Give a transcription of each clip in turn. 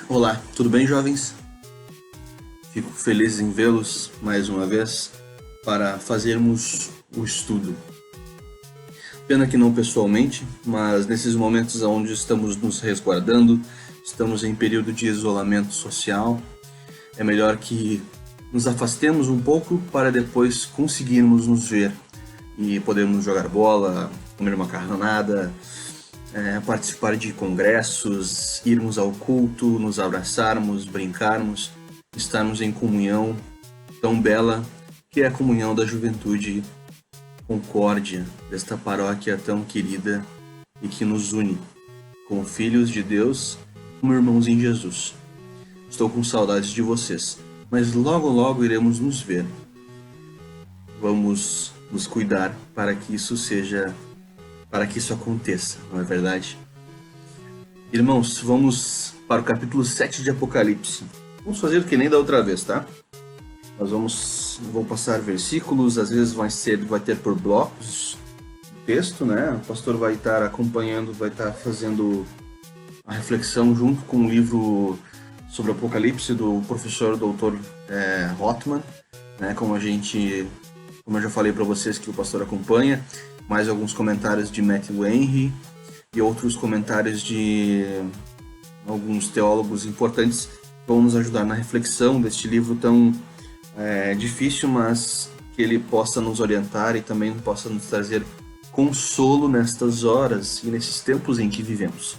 Olá, tudo bem, jovens? Fico feliz em vê-los mais uma vez para fazermos o estudo. Pena que não pessoalmente, mas nesses momentos onde estamos nos resguardando, estamos em período de isolamento social, é melhor que nos afastemos um pouco para depois conseguirmos nos ver e podermos jogar bola, comer uma macarronada, participar de congressos, irmos ao culto, nos abraçarmos, brincarmos, estarmos em comunhão tão bela que é a comunhão da juventude concórdia, desta paróquia tão querida e que nos une como filhos de Deus, como irmãos em Jesus. Estou com saudades de vocês, mas logo logo iremos nos ver. Vamos nos cuidar para que isso aconteça, não é verdade? Irmãos, vamos para o capítulo 7 de Apocalipse. Vamos fazer que nem da outra vez, tá? Vou passar versículos, às vezes vai ter por blocos o texto, né? O pastor vai estar acompanhando, vai estar fazendo a reflexão junto com o livro sobre Apocalipse do professor Dr. Rothman, né? Como eu já falei para vocês que o pastor acompanha, mais alguns comentários de Matthew Henry e outros comentários de alguns teólogos importantes que vão nos ajudar na reflexão deste livro tão difícil, mas que ele possa nos orientar e também possa nos trazer consolo nestas horas e nesses tempos em que vivemos.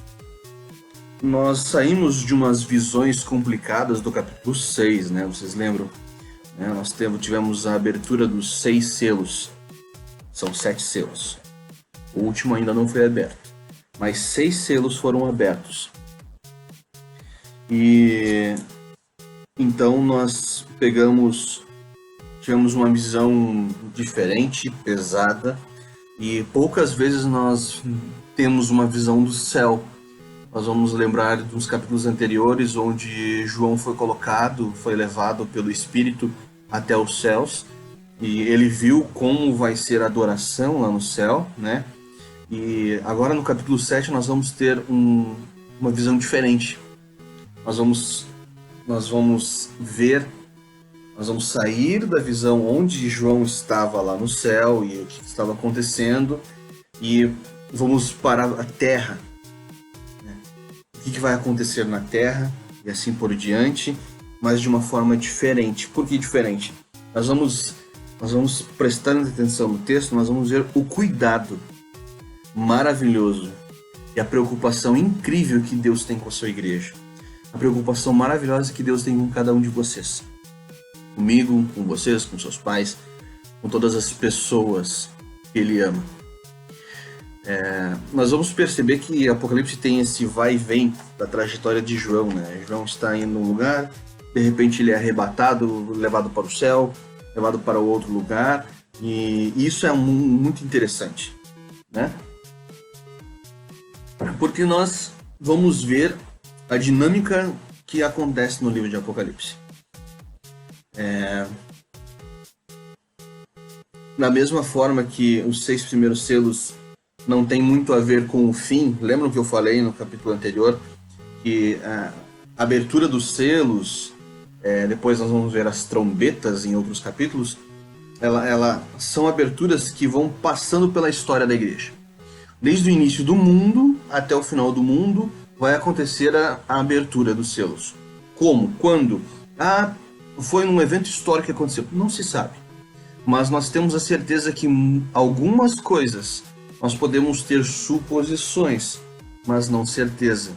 Nós saímos de umas visões complicadas do capítulo 6, né? Vocês lembram? Nós tivemos a abertura dos 6 selos. São 7 selos. O último ainda não foi aberto, mas 6 selos foram abertos. E então nós tivemos uma visão diferente, pesada, e poucas vezes nós temos uma visão do céu. Nós vamos lembrar dos capítulos anteriores, onde João foi levado pelo Espírito até os céus, e ele viu como vai ser a adoração lá no céu, né? E agora no capítulo 7 nós vamos ter uma visão diferente. Nós vamos sair da visão onde João estava lá no céu e o que estava acontecendo e vamos para a terra. O que vai acontecer na terra e assim por diante, mas de uma forma diferente. Por que diferente? Nós vamos prestando atenção no texto, nós vamos ver o cuidado maravilhoso e a preocupação incrível que Deus tem com a sua igreja. A preocupação maravilhosa que Deus tem com cada um de vocês. Comigo, com vocês, com seus pais, com todas as pessoas que Ele ama. Nós vamos perceber que Apocalipse tem esse vai e vem da trajetória de João, né? João está indo num lugar, de repente ele é arrebatado, levado para o céu, levado para outro lugar, e isso é muito interessante, né? Porque nós vamos ver a dinâmica que acontece no livro de Apocalipse. Da mesma forma que os 6 primeiros selos não tem muito a ver com o fim, lembram que eu falei no capítulo anterior que a abertura dos selos, depois nós vamos ver as trombetas em outros capítulos, ela são aberturas que vão passando pela história da igreja. Desde o início do mundo até o final do mundo vai acontecer a abertura dos selos. Como? Quando? Foi num evento histórico que aconteceu. Não se sabe. Mas nós temos a certeza que algumas coisas nós podemos ter suposições, mas não certeza.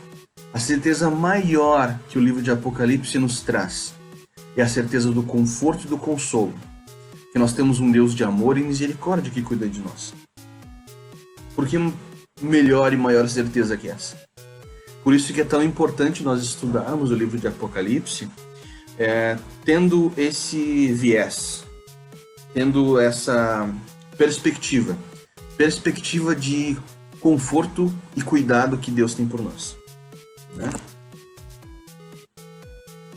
A certeza maior que o livro de Apocalipse nos traz é a certeza do conforto e do consolo. Que nós temos um Deus de amor e misericórdia que cuida de nós. Por que melhor e maior certeza que essa? Por isso que é tão importante nós estudarmos o livro de Apocalipse tendo esse viés, tendo essa perspectiva de conforto e cuidado que Deus tem por nós, né?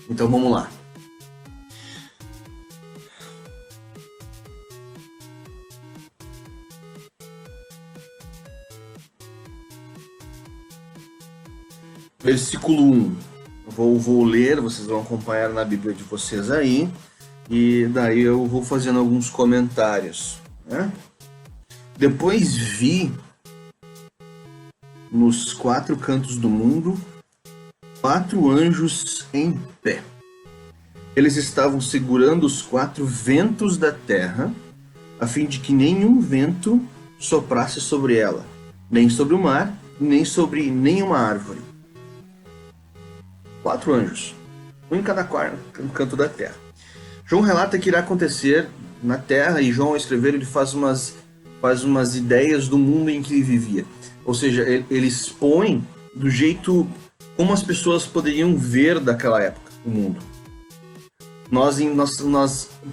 Então vamos lá. Versículo 1. Vou ler, vocês vão acompanhar na Bíblia de vocês aí, e daí eu vou fazendo alguns comentários, né? Depois vi nos 4 cantos do mundo 4 anjos em pé. Eles estavam segurando os 4 ventos da terra, a fim de que nenhum vento soprasse sobre ela, nem sobre o mar, nem sobre nenhuma árvore. 4 anjos, um em cada canto da terra. João relata que irá acontecer na terra, e João, ao escrever, ele faz umas ideias do mundo em que ele vivia. Ou seja, ele expõe do jeito como as pessoas poderiam ver daquela época o mundo. Nós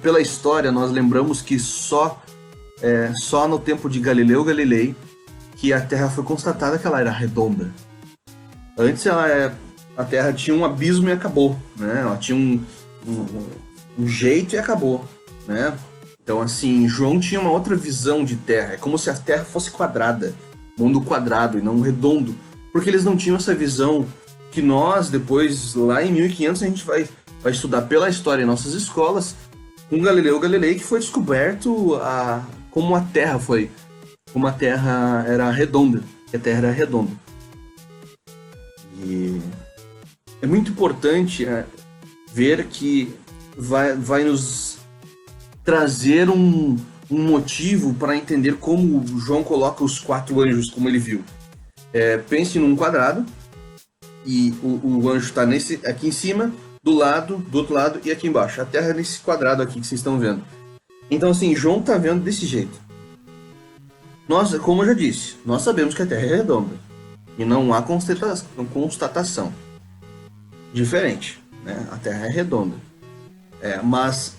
pela história, nós lembramos que só no tempo de Galileu Galilei que a Terra foi constatada que ela era redonda. Antes a Terra tinha um abismo e acabou, né? Ela tinha um jeito e acabou, né? Então, assim, João tinha uma outra visão de Terra. É como se a Terra fosse quadrada, mundo quadrado e não redondo, porque eles não tinham essa visão que nós, depois, lá em 1500, a gente vai estudar pela história em nossas escolas, com Galileu Galilei, que foi descoberto como a Terra era redonda, que a Terra era redonda. E é muito importante ver que vai nos trazer um motivo para entender como João coloca os 4 anjos, como ele viu. Pense num quadrado, e o anjo está aqui em cima, do outro lado e aqui embaixo. A Terra é nesse quadrado aqui que vocês estão vendo. Então, assim, João está vendo desse jeito. Nós, como eu já disse, nós sabemos que a Terra é redonda e não há constatação diferente, né? A Terra é redonda. Mas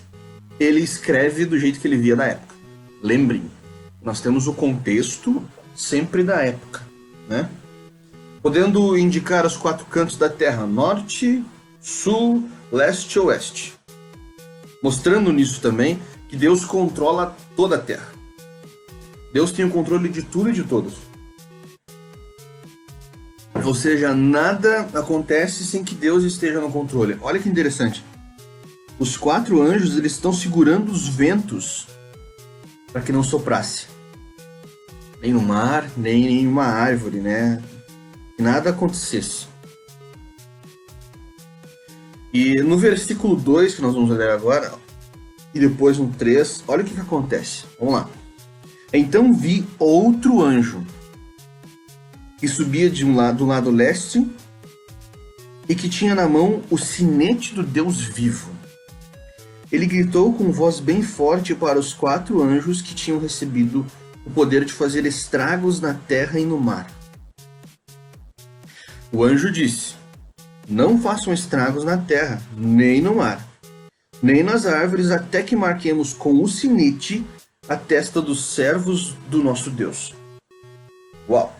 ele escreve do jeito que ele via na época. Lembrem, nós temos o contexto sempre da época, né? Podendo indicar os 4 cantos da Terra: norte, sul, leste e oeste. Mostrando nisso também que Deus controla toda a Terra. Deus tem o controle de tudo e de todos. Ou seja, nada acontece sem que Deus esteja no controle. Olha que interessante. Os 4 anjos, eles estão segurando os ventos para que não soprasse. Nem no mar, nem em uma árvore, né? Que nada acontecesse. E no versículo 2, que nós vamos ler agora, e depois no 3, olha o que acontece. Vamos lá. Então vi outro anjo, que subia do lado leste, e que tinha na mão o sinete do Deus vivo. Ele gritou com voz bem forte para os 4 anjos que tinham recebido o poder de fazer estragos na terra e no mar. O anjo disse: não façam estragos na terra, nem no mar, nem nas árvores, até que marquemos com o sinete a testa dos servos do nosso Deus. Uau!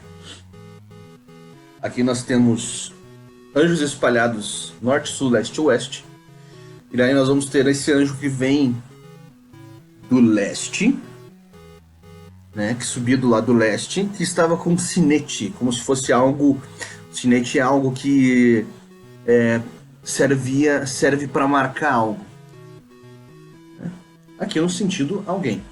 Aqui nós temos anjos espalhados norte, sul, leste e oeste. E daí nós vamos ter esse anjo que vem do leste, né, que subia do lado leste, que estava com um sinete, como se fosse algo... Sinete é algo que serve para marcar algo. Aqui no sentido, alguém.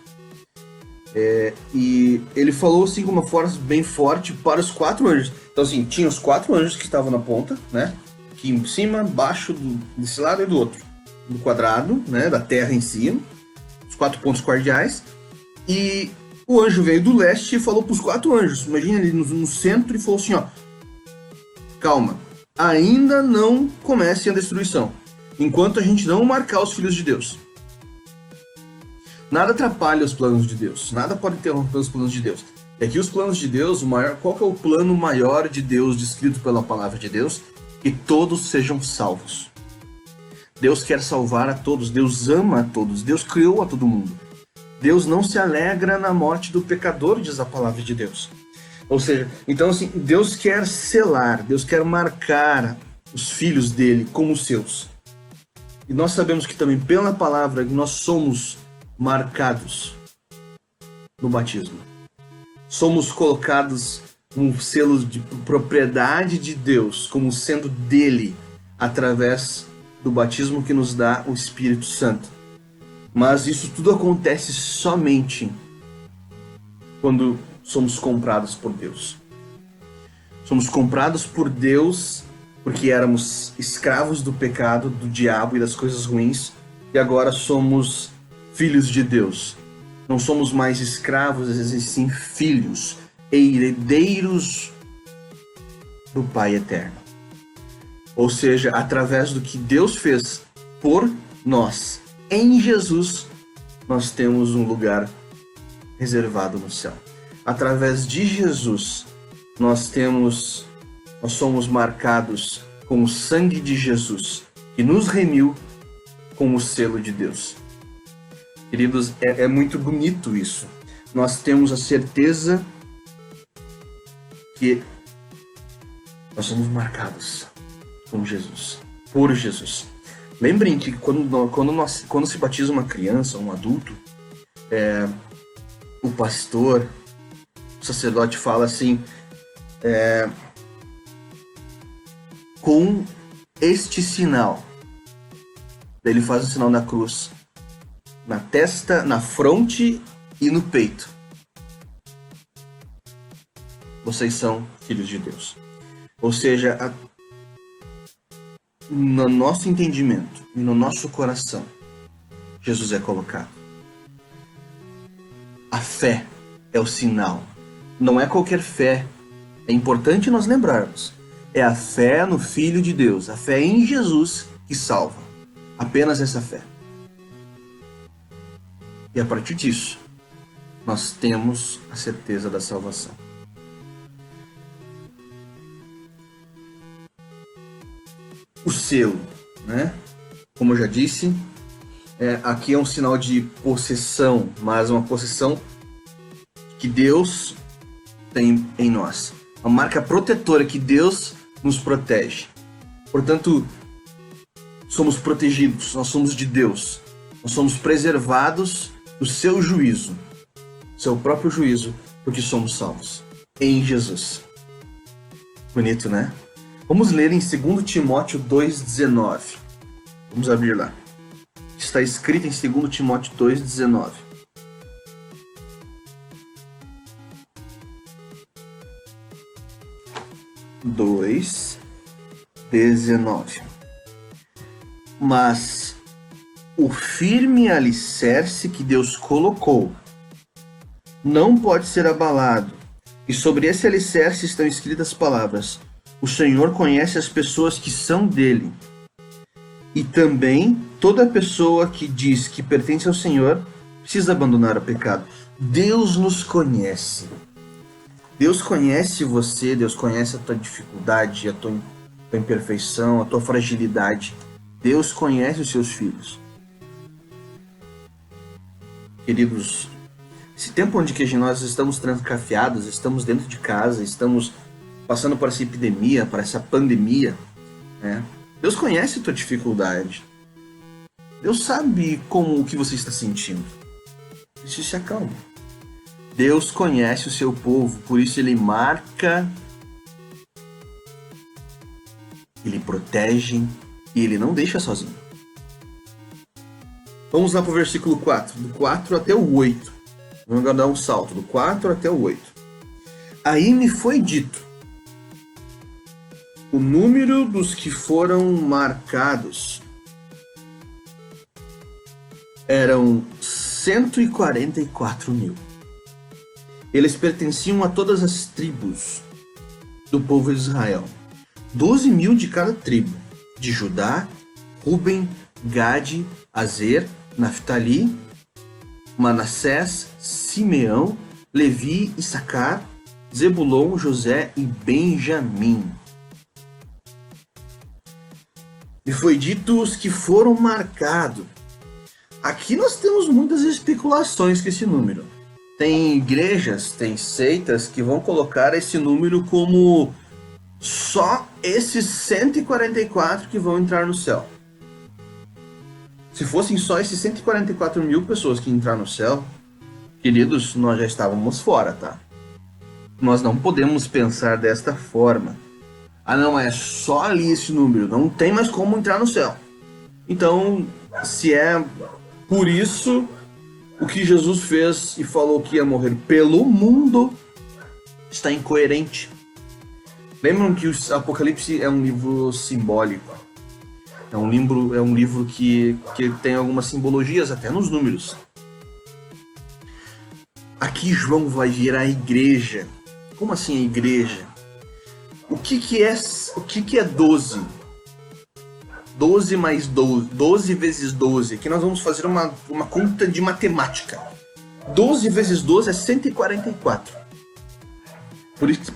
E ele falou assim com uma força bem forte para os 4 anjos. Então, assim, tinha os 4 anjos que estavam na ponta, né? Aqui em cima, embaixo, desse lado e do outro. Do quadrado, né? Da terra em si. Os 4 pontos cardeais. E o anjo veio do leste e falou para os 4 anjos. Imagina ele no centro e falou assim, ó: calma, ainda não comece a destruição, enquanto a gente não marcar os filhos de Deus. Nada atrapalha os planos de Deus, nada pode interromper os planos de Deus. E aqui os planos de Deus, qual que é o plano maior de Deus descrito pela palavra de Deus? Que todos sejam salvos. Deus quer salvar a todos, Deus ama a todos, Deus criou a todo mundo. Deus não se alegra na morte do pecador, diz a palavra de Deus. Ou seja, então assim, Deus quer selar, Deus quer marcar os filhos dele como seus. E nós sabemos que também pela palavra nós somos marcados no batismo. Somos colocados um selo de propriedade de Deus, como sendo dele, através do batismo que nos dá o Espírito Santo. Mas isso tudo acontece somente quando somos comprados por Deus. Somos comprados por Deus porque éramos escravos do pecado, do diabo e das coisas ruins, e agora somos filhos de Deus. Não somos mais escravos, e sim filhos, herdeiros do Pai eterno. Ou seja, através do que Deus fez por nós, em Jesus, nós temos um lugar reservado no céu. Através de Jesus, nós somos marcados com o sangue de Jesus, que nos remiu com o selo de Deus. Queridos, é muito bonito isso. Nós temos a certeza que nós somos marcados com Jesus, por Jesus. Lembrem que quando se batiza uma criança, um adulto, o pastor, o sacerdote fala assim, com este sinal. Ele faz o sinal da cruz na testa, na fronte e no peito. Vocês são filhos de Deus. Ou seja, no nosso entendimento e no nosso coração, Jesus é colocado. A fé é o sinal. Não é qualquer fé. É importante nós lembrarmos. É a fé no Filho de Deus. A fé em Jesus que salva. Apenas essa fé. E a partir disso, nós temos a certeza da salvação. O selo, né? Como eu já disse, aqui é um sinal de possessão, mas uma possessão que Deus tem em nós. Uma marca protetora que Deus nos protege. Portanto, somos protegidos, nós somos de Deus. Nós somos preservados do seu juízo, seu próprio juízo, porque somos salvos em Jesus. Bonito, né? Vamos ler em 2 Timóteo 2,19. Vamos abrir lá. Está escrito em 2 Timóteo 2,19. Dois, 19. Mas o firme alicerce que Deus colocou não pode ser abalado, e sobre esse alicerce estão escritas as palavras: o Senhor conhece as pessoas que são dele. E também toda pessoa que diz que pertence ao Senhor precisa abandonar o pecado. Deus nos conhece. Deus conhece você, Deus conhece a tua dificuldade, a tua imperfeição, a tua fragilidade. Deus conhece os seus filhos. Queridos, esse tempo onde que nós estamos trancafiados, estamos dentro de casa, estamos passando por essa epidemia, por essa pandemia, né? Deus conhece a tua dificuldade. Deus sabe o que você está sentindo. Isso se acalma. Deus conhece o seu povo, por isso Ele marca, Ele protege e Ele não deixa sozinho. Vamos lá para o versículo 4, do 4 até o 8. Vamos dar um salto, do 4 até o 8. Aí me foi dito: o número dos que foram marcados eram 144 mil. Eles pertenciam a todas as tribos do povo de Israel. 12 mil de cada tribo, de Judá, Ruben, Gade, Azer, Naftali, Manassés, Simeão, Levi, Issacar, Zebulon, José e Benjamim. E foi dito os que foram marcados. Aqui nós temos muitas especulações com esse número. Tem igrejas, tem seitas que vão colocar esse número como só esses 144 que vão entrar no céu. Se fossem só esses 144 mil pessoas que entrar no céu, queridos, nós já estávamos fora, tá? Nós não podemos pensar desta forma. Ah, não, é só ali esse número, não tem mais como entrar no céu. Então, se é por isso o que Jesus fez e falou que ia morrer pelo mundo, está incoerente. Lembram que o Apocalipse é um livro simbólico. É um livro que tem algumas simbologias até nos números. Aqui João vai vir a igreja. Como assim a igreja? O que é 12? 12 mais 12, 12 vezes 12. Aqui nós vamos fazer uma conta de matemática. 12 vezes 12 é 144.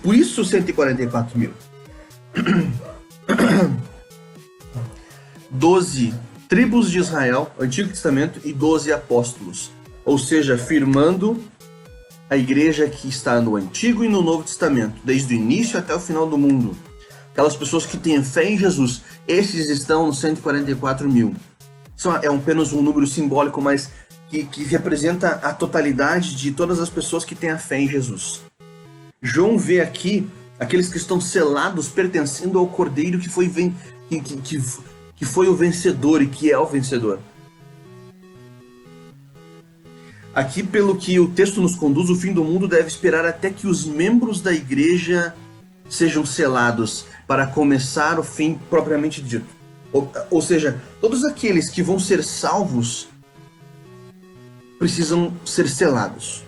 Por isso 144 mil. 12 tribos de Israel, Antigo Testamento, e 12 apóstolos. Ou seja, firmando a igreja que está no Antigo e no Novo Testamento, desde o início até o final do mundo. Aquelas pessoas que têm fé em Jesus, esses estão nos 144 mil. Isso é apenas um número simbólico, mas que representa a totalidade de todas as pessoas que têm a fé em Jesus. João vê aqui aqueles que estão selados, pertencendo ao Cordeiro que foi o vencedor e que é o vencedor. Aqui, pelo que o texto nos conduz, o fim do mundo deve esperar até que os membros da igreja sejam selados para começar o fim propriamente dito. Ou seja, todos aqueles que vão ser salvos precisam ser selados.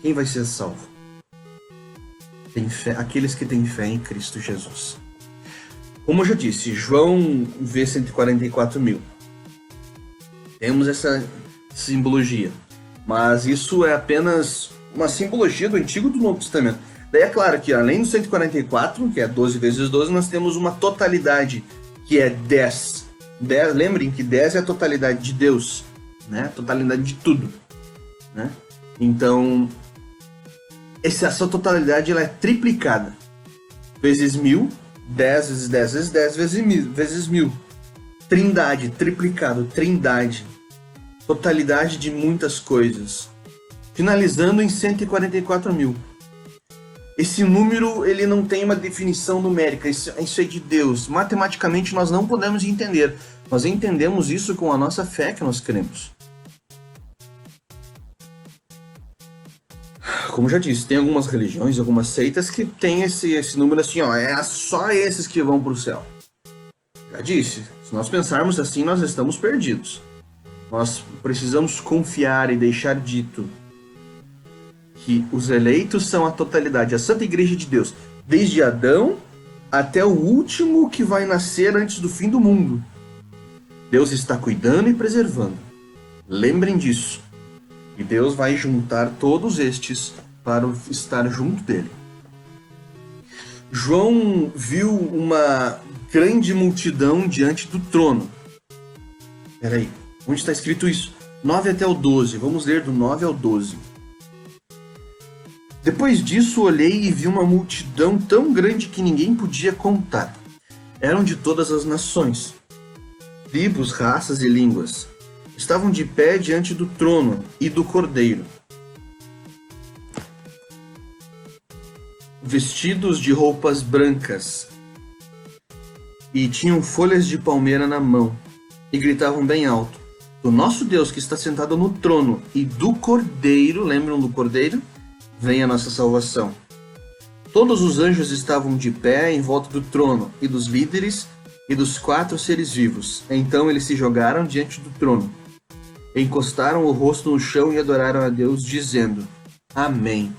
Quem vai ser salvo? Tem fé, aqueles que têm fé em Cristo Jesus. Como eu já disse, João vê 144 mil. Temos essa simbologia. Mas isso é apenas uma simbologia do Antigo e do Novo Testamento. Daí é claro que além do 144, que é 12 vezes 12, nós temos uma totalidade, que é 10. Lembrem que 10 é a totalidade de Deus, né? A totalidade de tudo, né? Então, essa totalidade ela é triplicada. Vezes 1000, 10 vezes 10 vezes 10 vezes 1000. Trindade, triplicado, trindade. Totalidade de muitas coisas. Finalizando em 144 mil. Esse número ele não tem uma definição numérica, isso é de Deus. Matematicamente nós não podemos entender. Nós entendemos isso com a nossa fé que nós cremos. Como já disse, tem algumas religiões, algumas seitas que tem esse número assim, ó, é só esses que vão para o céu. Já disse, se nós pensarmos assim, nós estamos perdidos. Nós precisamos confiar e deixar dito que os eleitos são a totalidade, a Santa Igreja de Deus, desde Adão até o último que vai nascer antes do fim do mundo. Deus está cuidando e preservando. Lembrem disso. E Deus vai juntar todos estes para estar junto dele. João viu uma grande multidão diante do trono. Peraí, onde está escrito isso? 9 até o 12, vamos ler do 9 ao 12. Depois disso olhei e vi uma multidão tão grande que ninguém podia contar. Eram de todas as nações, tribos, raças e línguas. Estavam de pé diante do trono e do Cordeiro, vestidos de roupas brancas, e tinham folhas de palmeira na mão, e gritavam bem alto: do nosso Deus que está sentado no trono e do Cordeiro, lembram do Cordeiro? Vem a nossa salvação. Todos os anjos estavam de pé em volta do trono, e dos líderes e dos 4 seres vivos. Então eles se jogaram diante do trono, encostaram o rosto no chão e adoraram a Deus, dizendo: Amém.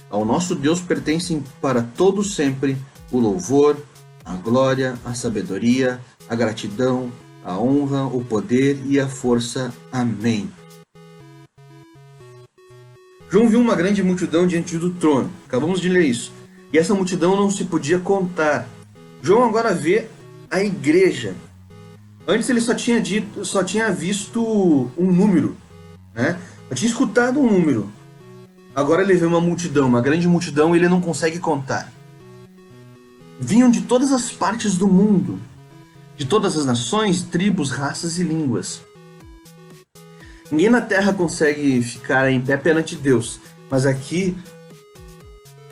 Ao nosso Deus pertencem para todo sempre o louvor, a glória, a sabedoria, a gratidão, a honra, o poder e a força. Amém. João viu uma grande multidão diante do trono. Acabamos de ler isso. E essa multidão não se podia contar. João agora vê a igreja. Antes ele só tinha visto um número, né? Eu tinha escutado um número. Agora ele vê uma multidão, uma grande multidão, e ele não consegue contar. Vinham de todas as partes do mundo, de todas as nações, tribos, raças e línguas. Ninguém na terra consegue ficar em pé perante Deus, mas aqui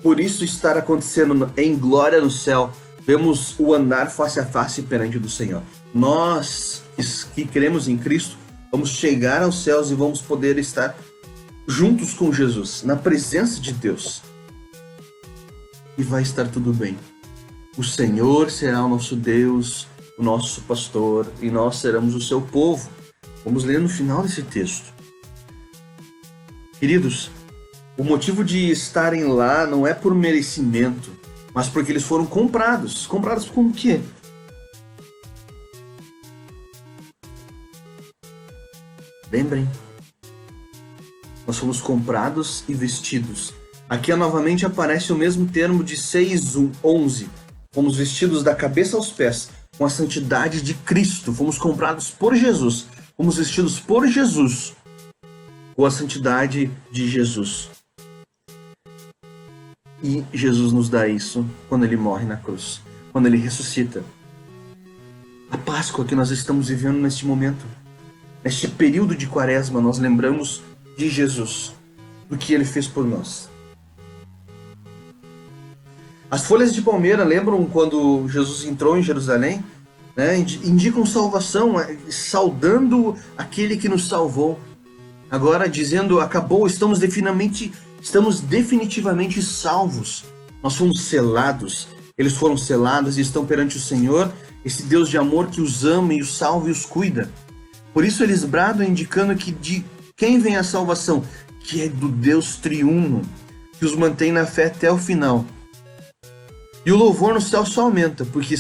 por isso estar acontecendo em glória no céu. Vemos o andar face a face perante do Senhor. Nós que cremos em Cristo, vamos chegar aos céus e vamos poder estar juntos com Jesus, na presença de Deus. E vai estar tudo bem. O Senhor será o nosso Deus, o nosso pastor, e nós seremos o seu povo. Vamos ler no final desse texto. Queridos, o motivo de estarem lá não é por merecimento, mas porque eles foram comprados. Comprados com o quê? Lembrem, nós fomos comprados e vestidos. Aqui novamente aparece o mesmo termo de 6:11. Fomos vestidos da cabeça aos pés, com a santidade de Cristo. Fomos comprados por Jesus. Fomos vestidos por Jesus, com a santidade de Jesus. E Jesus nos dá isso quando Ele morre na cruz, quando Ele ressuscita. A Páscoa que nós estamos vivendo neste momento, neste período de Quaresma, nós lembramos de Jesus, do que Ele fez por nós. As folhas de palmeira lembram quando Jesus entrou em Jerusalém, né? Indicam salvação, saudando aquele que nos salvou. Agora dizendo, acabou, estamos definitivamente salvos. Nós fomos selados, eles foram selados e estão perante o Senhor, esse Deus de amor que os ama e os salva e os cuida. Por isso eles bradam indicando que de quem vem a salvação? Que é do Deus triuno, que os mantém na fé até o final. E o louvor no céu só aumenta, pois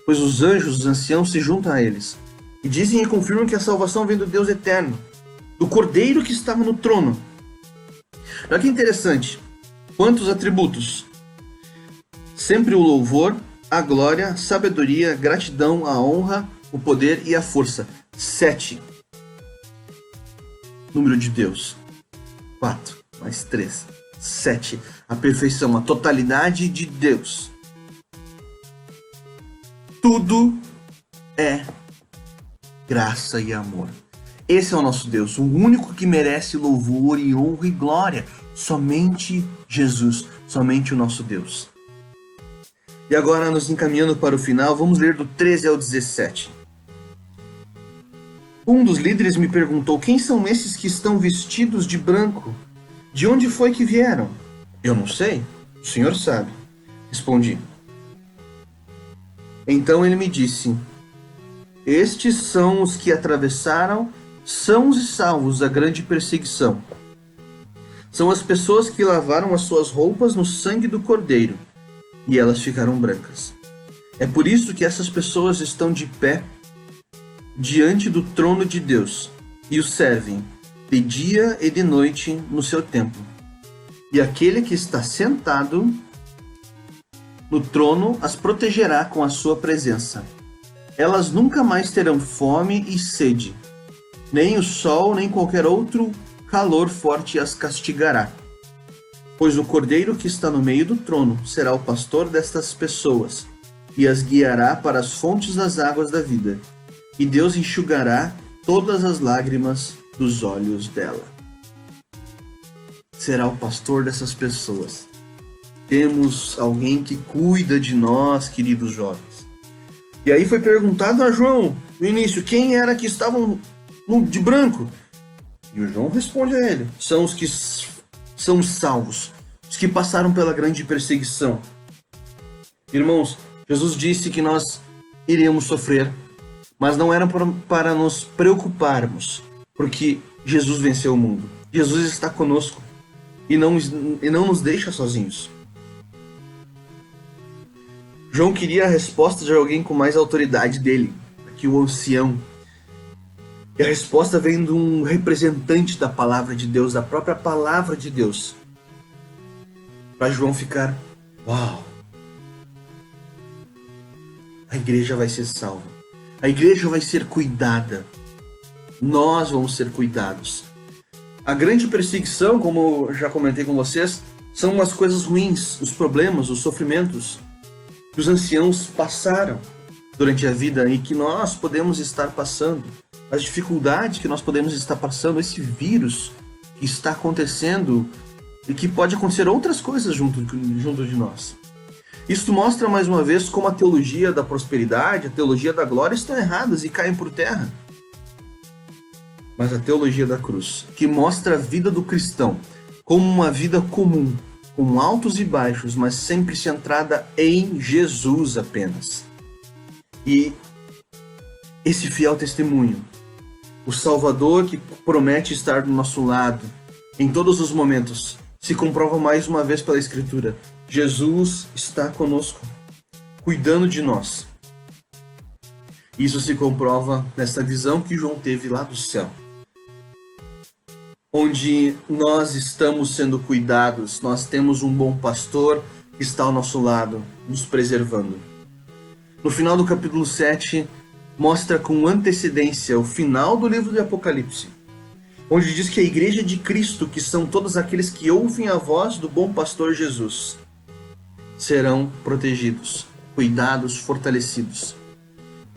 os anjos, os anciãos, se juntam a eles. E dizem e confirmam que a salvação vem do Deus eterno, do Cordeiro que estava no trono. Olha que interessante. Quantos atributos? Sempre o louvor, a glória, a sabedoria, a gratidão, a honra, o poder e a força. 7. Número de Deus. 4 mais 3. 7. A perfeição, a totalidade de Deus. Tudo é graça e amor. Esse é o nosso Deus, o único que merece louvor e honra e glória. Somente Jesus, somente o nosso Deus. E agora, nos encaminhando para o final, vamos ler do 13 ao 17. Um dos líderes me perguntou: quem são esses que estão vestidos de branco? De onde foi que vieram? Eu não sei, o Senhor sabe, respondi. Então ele me disse: estes são os que atravessaram sãos e salvos a grande perseguição. São as pessoas que lavaram as suas roupas no sangue do Cordeiro, e elas ficaram brancas. É por isso que essas pessoas estão de pé diante do trono de Deus e o servem de dia e de noite no seu templo. E aquele que está sentado no trono as protegerá com a sua presença. Elas nunca mais terão fome e sede, nem o sol, nem qualquer outro calor forte as castigará. Pois o Cordeiro que está no meio do trono será o pastor destas pessoas, e as guiará para as fontes das águas da vida, e Deus enxugará todas as lágrimas dos olhos dela. Será o pastor dessas pessoas. Temos alguém que cuida de nós, queridos jovens. E aí foi perguntado a João, no início, quem era que estavam de branco? E o João responde a ele: são os que são salvos, os que passaram pela grande perseguição. Irmãos, Jesus disse que nós iríamos sofrer, mas não era para nos preocuparmos, porque Jesus venceu o mundo. Jesus está conosco e não nos deixa sozinhos. João queria a resposta de alguém com mais autoridade dele, aqui o ancião. E a resposta vem de um representante da palavra de Deus, da própria palavra de Deus. Para João ficar: uau! A igreja vai ser salva. A igreja vai ser cuidada. Nós vamos ser cuidados. A grande perseguição, como eu já comentei com vocês, são as coisas ruins, os problemas, os sofrimentos que os anciãos passaram durante a vida e que nós podemos estar passando. As dificuldades que nós podemos estar passando, esse vírus que está acontecendo e que pode acontecer outras coisas junto de nós. Isso mostra mais uma vez como a teologia da prosperidade, a teologia da glória estão erradas e caem por terra. Mas a teologia da cruz, que mostra a vida do cristão como uma vida comum, com altos e baixos, mas sempre centrada em Jesus apenas. E esse fiel testemunho, o Salvador que promete estar do nosso lado em todos os momentos, se comprova mais uma vez pela Escritura. Jesus está conosco, cuidando de nós. Isso se comprova nessa visão que João teve lá do céu, onde nós estamos sendo cuidados, nós temos um bom pastor que está ao nosso lado, nos preservando. No final do capítulo 7, mostra com antecedência o final do livro de Apocalipse, onde diz que a igreja de Cristo, que são todos aqueles que ouvem a voz do bom pastor Jesus, serão protegidos, cuidados, fortalecidos.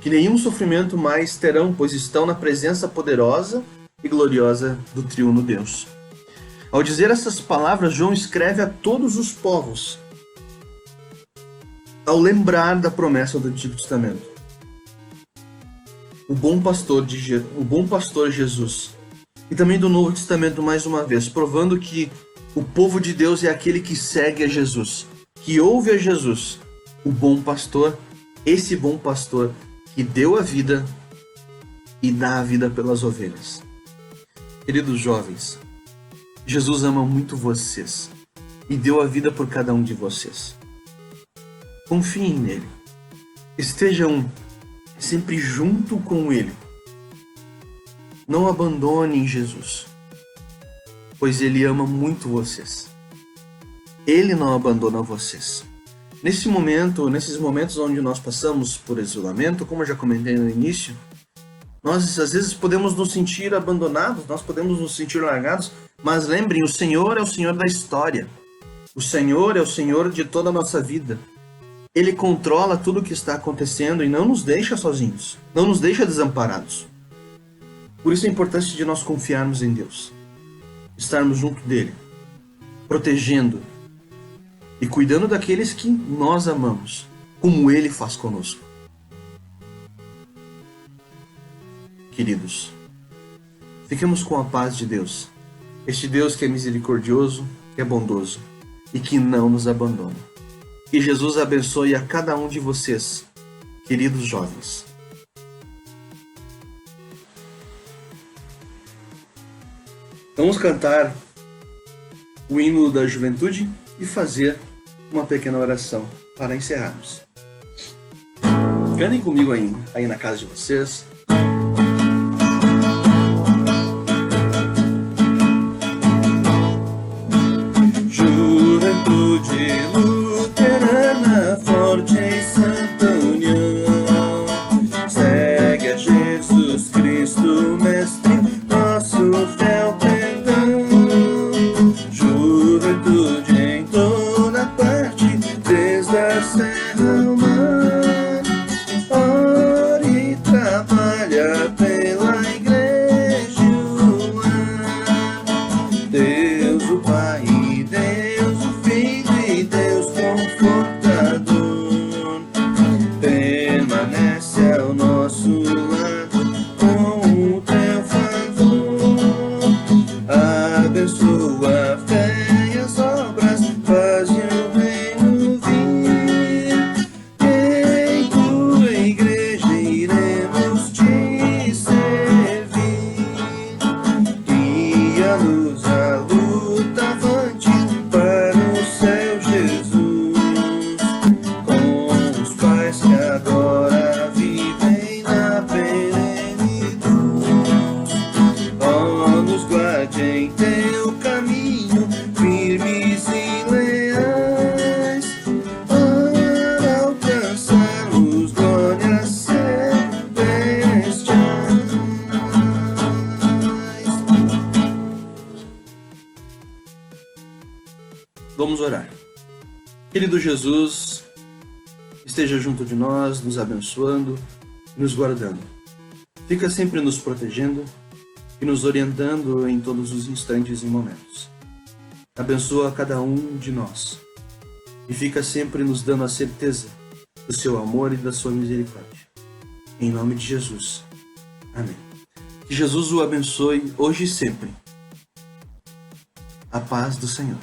Que nenhum sofrimento mais terão, pois estão na presença poderosa e gloriosa do triuno Deus. Ao dizer essas palavras, João escreve a todos os povos, ao lembrar da promessa do Antigo Testamento. O bom pastor Jesus, e também do Novo Testamento mais uma vez, provando que o povo de Deus é aquele que segue a Jesus, que ouve a Jesus, o bom pastor, esse bom pastor que deu a vida e dá a vida pelas ovelhas. Queridos jovens, Jesus ama muito vocês e deu a vida por cada um de vocês. Confiem nele, estejam sempre junto com ele. Não abandonem Jesus, pois ele ama muito vocês. Ele não abandona vocês. Nesses momentos onde nós passamos por isolamento, como eu já comentei no início, nós às vezes podemos nos sentir abandonados, nós podemos nos sentir largados, mas lembrem, o Senhor é o Senhor da história. O Senhor é o Senhor de toda a nossa vida. Ele controla tudo o que está acontecendo e não nos deixa sozinhos, não nos deixa desamparados. Por isso a importância de nós confiarmos em Deus, estarmos junto dele, protegendo e cuidando daqueles que nós amamos, como ele faz conosco. Queridos, fiquemos com a paz de Deus, este Deus que é misericordioso, que é bondoso e que não nos abandona. Que Jesus abençoe a cada um de vocês, queridos jovens. Vamos cantar o hino da juventude e fazer uma pequena oração para encerrarmos. Cantem comigo aí na casa de vocês. Juventude luterana, forte em santa união, segue a Jesus Cristo, mestre, nosso fiel perdão. Juventude em toda parte, desde a serra ao mar, ora e trabalha pela igreja e o lar. Deus o Pai, Deus o Filho e Deus Confortador, permanece ao nosso lado com o teu favor. Abençoa a fé e as obras, faz o reino vir. Em tua igreja iremos te servir. Guia-nos a luta avante para o céu, Jesus, com os pais que agora vivem na perenidade. Ó, nos guarde em teu caminho, firmes e leais, para alcançarmos glórias celestiais. Vamos orar. Querido Jesus, esteja junto de nós, nos abençoando e nos guardando. Fica sempre nos protegendo e nos orientando em todos os instantes e momentos. abençoa cada um de nós e fica sempre nos dando a certeza do seu amor e da sua misericórdia. Em nome de Jesus. Amém. Que Jesus o abençoe hoje e sempre. A paz do Senhor.